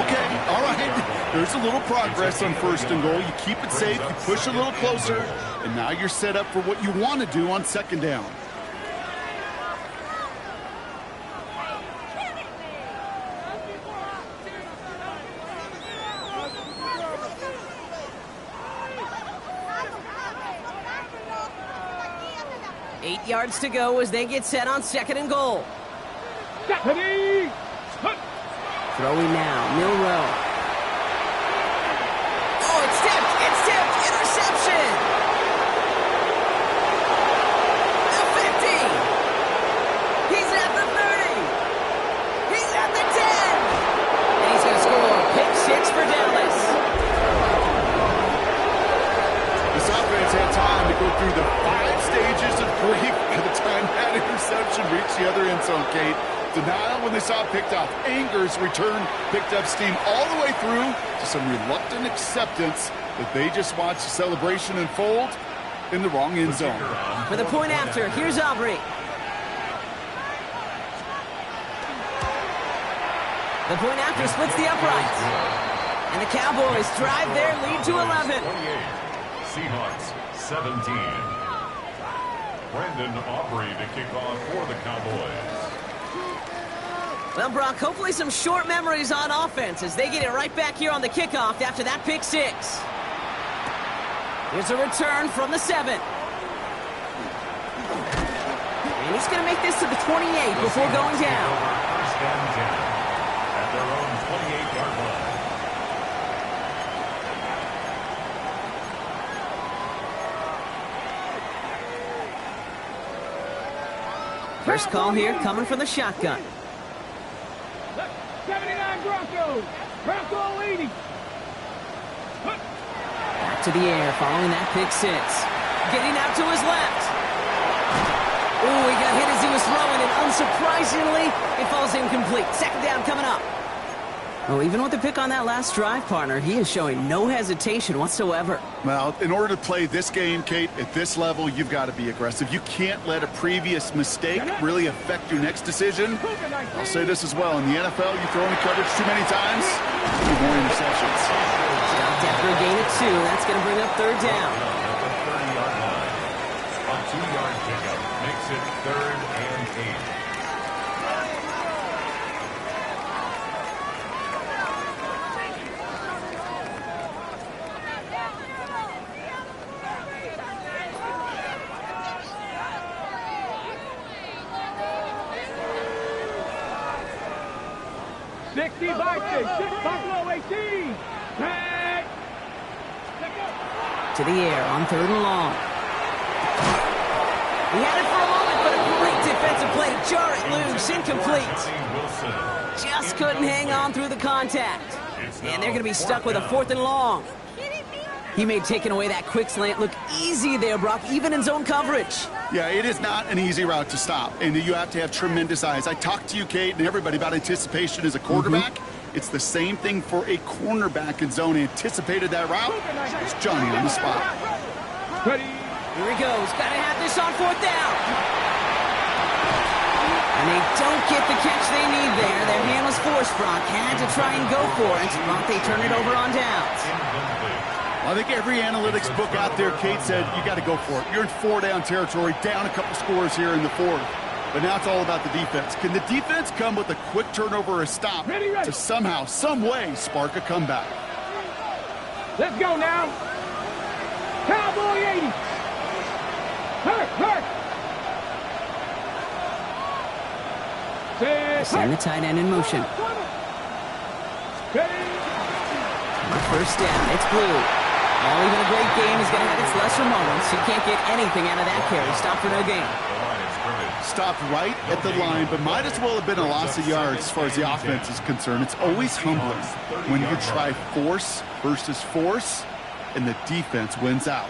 Okay, all right. There's a little progress on 1st and goal. You keep it safe, you push a little closer, and now you're set up for what you want to do on 2nd down. Eight yards to go as they get set on 2nd and goal. Throwing now, Milroe. Oh, it's tipped! It's tipped! Interception! The 50! He's at the 30! He's at the 10! And he's going to score a pick 6 for Dallas. This offense had time to go through the 5 stages of grief by the time that interception reached the other end zone, Kate. Denial when they saw it picked off. Anger's return picked up steam all the way through to some reluctant acceptance that they just watched the celebration unfold in the wrong end zone. For the point after, here's Aubrey. The point after splits the uprights. And the Cowboys drive their lead to 11. 28, Seahawks 17. Brandon Aubrey to kick off for the Cowboys. Well, Brock, hopefully some short memories on offense as they get it right back here on the kickoff after that pick 6. Here's a return from the 7. And he's going to make this to the 28 before going down. First and 10 at their own 28-yard line. First call here coming from the shotgun. 79 Broncos. Bronco 80. Back to the air following that pick 6. Getting out to his left. Ooh, he got hit as he was throwing, and unsurprisingly, it falls incomplete. 2nd down coming up. Well, even with the pick on that last drive, partner, he is showing no hesitation whatsoever. Well, in order to play this game, Kate, at this level, you've got to be aggressive. You can't let a previous mistake really affect your next decision. I'll say this as well. In the NFL, you throw any coverage too many times, you get more interceptions. Stopped after a gain of 2. That's going to bring up 3rd down. At the 30-yard line. A 2-yard pickup makes it 3rd and 8. Buffalo 18. To the air on 3rd and long. He had it for a moment, but a great defensive play to jar it loose. Incomplete. Just couldn't hang on through the contact. And they're going to be stuck with a 4th and long. He made taking away that quick slant look easy there, Brock, even in zone coverage. Yeah, it is not an easy route to stop, and you have to have tremendous eyes. I talked to you, Kate, and everybody about anticipation as a quarterback. It's the same thing for a cornerback in zone. Anticipated that route. It's Johnny on the spot. Ready. Here he goes. Got to have this on 4th down. And they don't get the catch they need there. Their hand was forced, Brock. Had to try and go for it. But they turn it over on downs. I think every analytics book out there, Kate, said you got to go for it. You're in 4-down territory, down a couple scores here in the 4th. But now it's all about the defense. Can the defense come with a quick turnover or a stop to somehow, some way, spark a comeback? Let's go now. Cowboy 80. Hurt. Send the tight end in motion. Ready. First down. It's Blue. While even a great game is going to have its lesser moments, you can't get anything out of that carry. Stop for no gain. Stopped right at the line, but might as well have been a loss of yards as far as the offense is concerned. It's always humbling when you try force versus force, and the defense wins out.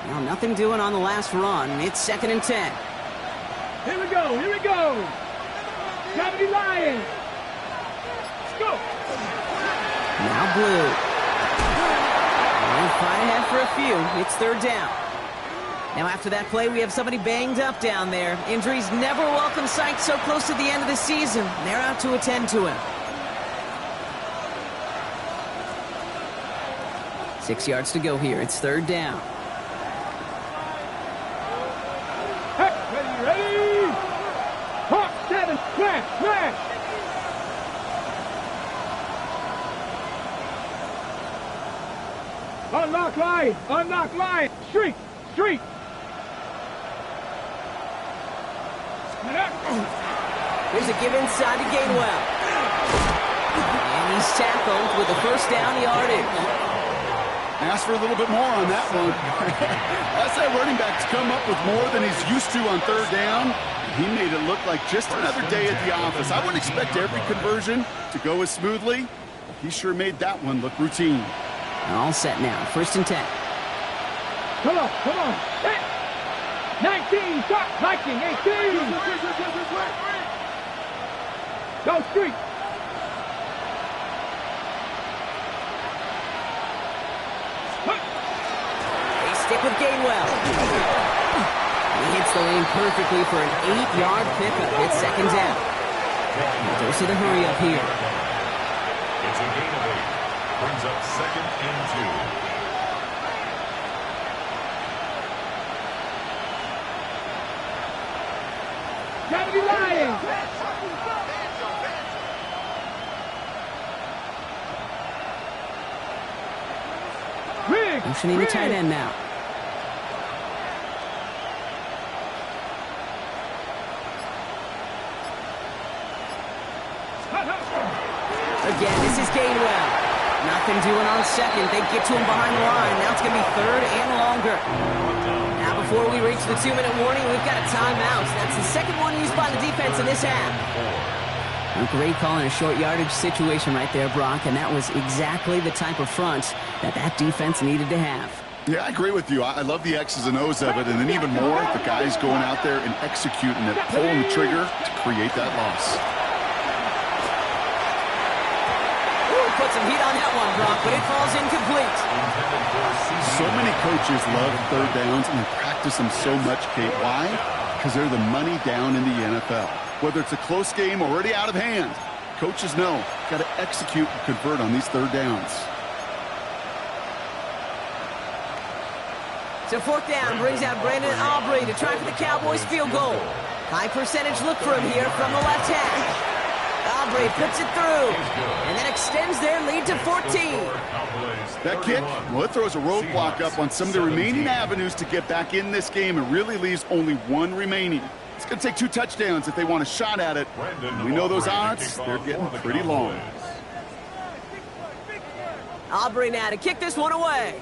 Well, nothing doing on the last run. It's 2nd and 10. Here we go. 70 Lions. Let's go. Now Blue. And fight ahead for a few. It's 3rd down. Now after that play, we have somebody banged up down there. Injuries never a welcome sight so close to the end of the season. They're out to attend to him. 6 yards to go here. It's 3rd down. Ready. Hawk 7. Smash. Unlock line. Street. There's a give inside to Gainwell. And he's tackled with the 1st down yardage. Ask for a little bit more on that one. That's that running back's come up with more than he's used to on 3rd down. He made it look like just another day at the office. I wouldn't expect every conversion to go as smoothly. He sure made that one look routine. All set now. 1st and 10. Come on. 19, stop, Viking, 18. Go Street. They stick with Gainwell. He hits the lane perfectly for an 8-yard pickup. It's 2nd down. There's the hurry up here. It's a gain of 8. Brings up 2nd and 2. Cowboy Lions. Motioning the tight end now. Again, this is Gainwell. Nothing doing on 2nd. They get to him behind the line. Now it's going to be 3rd and longer. Now before we reach the 2-minute warning, we've got a timeout. That's the 2nd one used by the defense in this half. A great call in a short yardage situation right there, Brock, and that was exactly the type of front that defense needed to have. Yeah, I agree with you. I love the X's and O's of it, and then even more, the guys going out there and executing it, pulling the trigger to create that loss. Put some heat on that one, Brock, but it falls incomplete. So many coaches love 3rd downs and practice them so much, Kate. Why? Because they're the money down in the NFL. Whether it's a close game already out of hand, coaches know, got to execute and convert on these 3rd downs. So 4th down brings out Brandon Aubrey to try for the Cowboys field goal. High percentage look for him here from the left hash. Aubrey puts it through, and then extends their lead to 14. That kick, well, it throws a roadblock up on some of the remaining avenues to get back in this game and really leaves only one remaining. It's going to take 2 touchdowns if they want a shot at it. And we know those odds, they're getting pretty long. Aubrey now to kick this one away.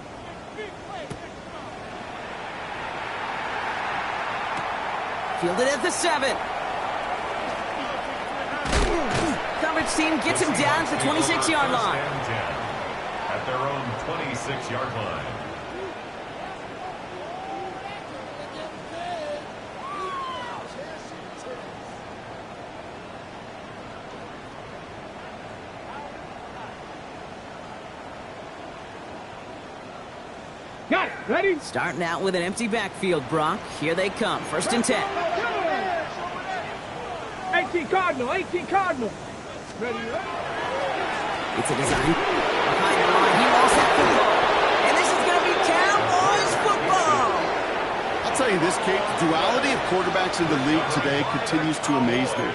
Fielded at the 7. Coverage team gets him down to the 26-yard line. At their own 26-yard line. Got it. Ready? Starting out with an empty backfield, Brock. Here they come. 1st and 10. 18 Cardinal. 18 Cardinal. Ready? It's a design. Behind the line, he lost that football. And this is going to be Cowboys football. I'll tell you this, Kate, the duality of quarterbacks in the league today continues to amaze me.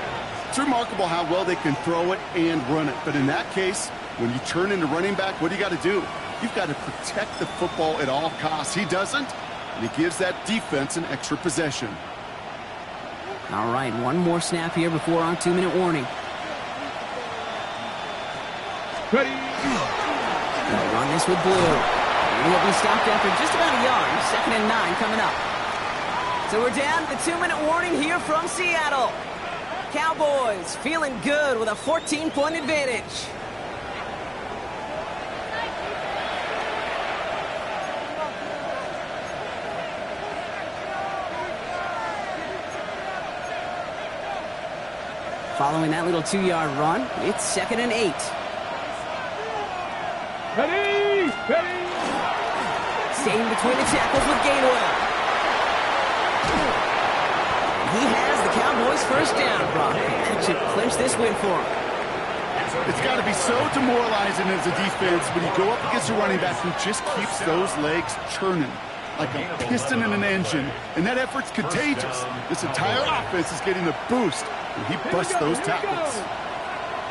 It's remarkable how well they can throw it and run it. But in that case, when you turn into running back, what do you got to do? You've got to protect the football at all costs. He doesn't, and he gives that defense an extra possession. All right, one more snap here before our 2-minute warning. Ready? They'll run this with Blue. And he'll be stopped after just about a yard. 2nd and 9 coming up. So we're down to the 2-minute warning here from Seattle. Cowboys feeling good with a 14-point advantage. Following that little 2-yard run, it's 2nd and 8. Ready? Ready? Staying between the tackles with Gainwell. He has the Cowboys' first down, Brock. That should clinch this win for him. It's got to be so demoralizing as a defense when you go up against a running back who just keeps those legs churning like a piston in an engine, and that effort's contagious. This entire offense is getting a boost when he busts those tackles.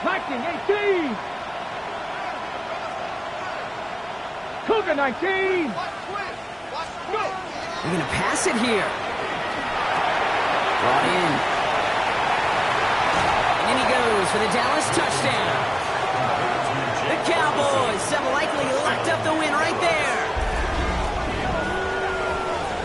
Viking 18. Cougar 19. They're going to pass it here. Brought in. And in he goes for the Dallas touchdown. The Cowboys have likely locked up the win right there.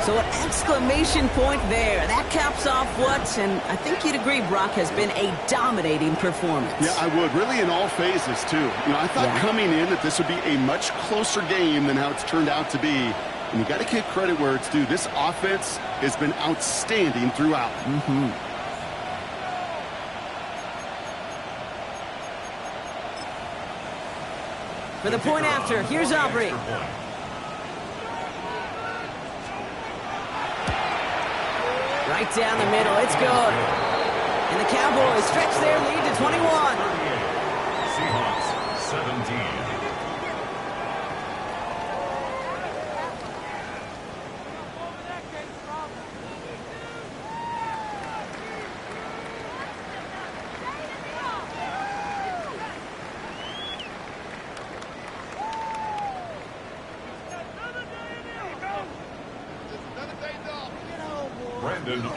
So an exclamation point there. That caps off what, and I think you'd agree, Brock, has been a dominating performance. Yeah, I would. Really in all phases, too. You know, I thought coming in that this would be a much closer game than how it's turned out to be. And you got to give credit where it's due. This offense has been outstanding throughout. For the point after, here's Aubrey. Right down the middle, it's good. And the Cowboys stretch their lead to 21. Seahawks 17.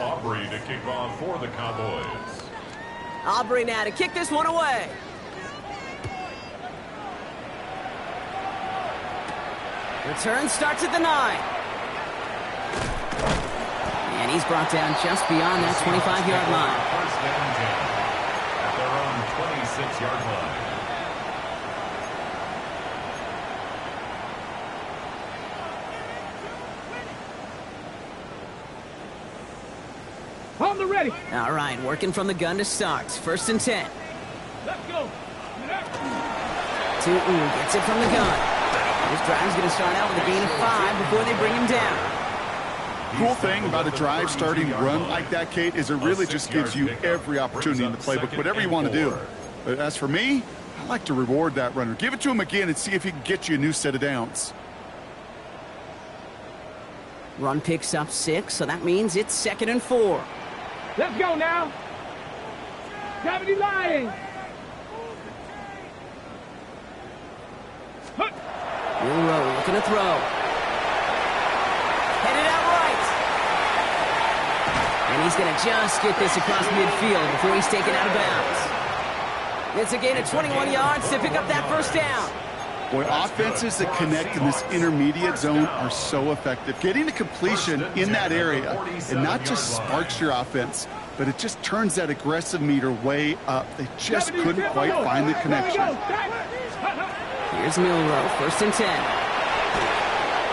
Aubrey to kick off for the Cowboys. Aubrey now to kick this one away. Return starts at the 9. And he's brought down just beyond that 25-yard line. First down 10 at their own 26-yard line. On the ready. All right, working from the gun to start. 1st and 10. Let's go. Gets it from the gun. This drive's going to start out with a gain of 5 before they bring him down. Cool thing about a drive starting run like that, Kate, is it really just gives you every opportunity in the playbook, whatever you want to do. But as for me, I like to reward that runner. Give it to him again and see if he can get you a new set of downs. Run picks up 6, so that means it's 2nd and 4. Let's go now. Gravity lying. Will Rowe looking to throw. Headed out right. And he's going to just get this across midfield before he's taken out of bounds. It's a gain of 21 yards to pick up that first down. Boy, offenses that connect in this intermediate zone are so effective. Getting a completion in that area, it not just sparks your offense, but it just turns that aggressive meter way up. They just couldn't quite find the connection. Here's Milroe, 1st and 10.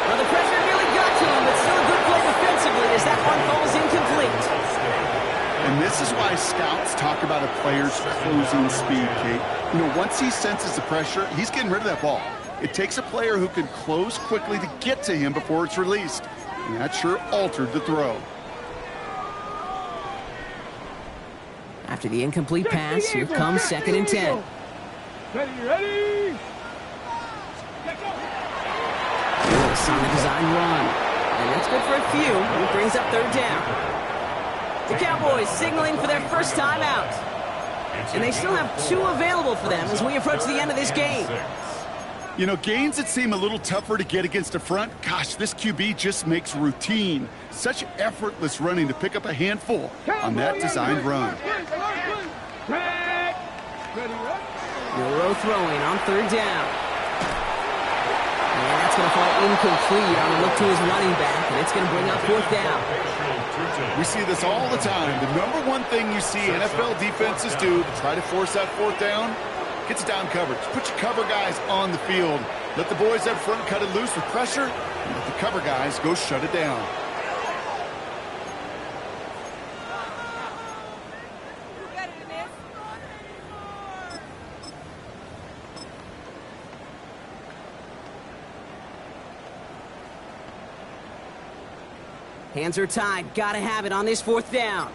Well, the pressure really got to him, but still a good play defensively as that one falls incomplete. And this is why scouts talk about a player's closing speed, Kate. You know, once he senses the pressure, he's getting rid of that ball. It takes a player who can close quickly to get to him before it's released. And that sure altered the throw. After the incomplete pass, here comes 2nd and 10. Ready. Lewis on the design run. And that's good for a few. It brings up 3rd down. The Cowboys signaling for their first time out. And they still have 2 available for them as we approach the end of this game. You know, gains that seem a little tougher to get against the front, gosh, this QB just makes routine. Such effortless running to pick up a handful on that designed run. Milroe throwing on 3rd down. And that's going to fall incomplete on the look to his running back, and it's going to bring up 4th down. We see this all the time. The number one thing you see NFL defenses do to try to force that 4th down, gets down coverage. Put your cover guys on the field. Let the boys up front cut it loose with pressure, and let the cover guys go shut it down. Hands are tied. Got to have it on this 4th down.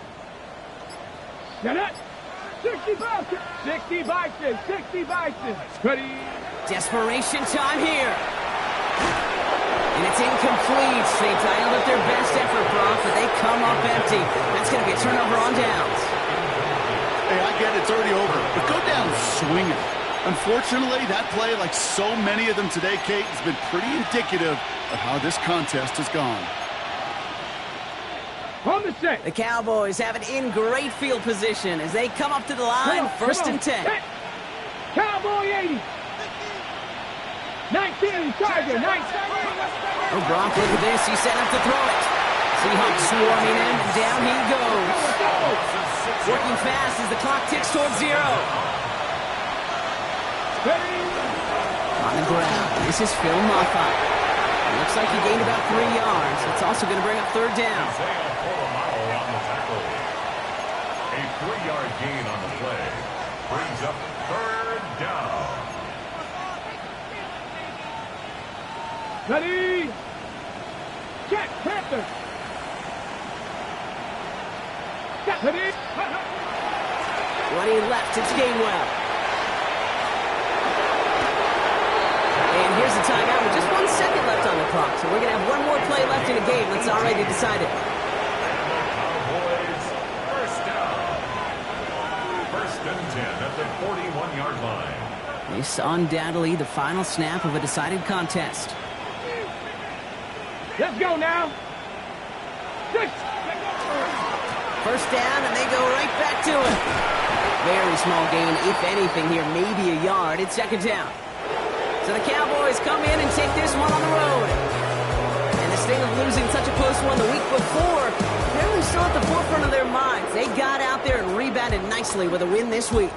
Get it. 60 Bison. 60 Bison. 60 Bison. Ready. Desperation time here. And it's incomplete. They dialed up their best effort, Brock, but they come up empty. That's going to be a turnover on downs. Hey, I get it's already over, but go down swinging. Unfortunately, that play, like so many of them today, Kate, has been pretty indicative of how this contest has gone. On the set. The Cowboys have it in great field position as they come up to the line, 1st and 10. Hit. Cowboy 80. 19, Tiger, 19. Oh, Brock, look at this. He's set up to throw it. Seahawks swarming in, and down he goes. Working fast as the clock ticks towards 0. Ready. On the ground, this is Phil Moffitt. Looks like he gained about 3 yards. It's also going to bring up 3rd down. A 3-yard gain on the play brings up 3rd down. Ready. Check. Panther. Check. Ready. Running left, it's Gainwell. And here's the timeout with just 1 second left on the clock. So we're going to have one more play left in the game that's already decided. Cowboys, 1st down. 1st and 10 at the 41-yard line. This undoubtedly the final snap of a decided contest. Let's go now. 6. 1st down, and they go right back to it. Very small gain, if anything here, maybe a yard. It's 2nd down. So the Cowboys come in and take this one on the road. And the sting of losing such a close one the week before, apparently still at the forefront of their minds. They got out there and rebounded nicely with a win this week.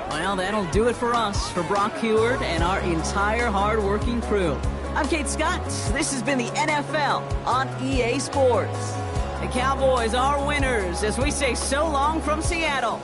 Well, that'll do it for us, for Brock Heward and our entire hard-working crew. I'm Kate Scott. This has been the NFL on EA Sports. The Cowboys are winners as we say so long from Seattle.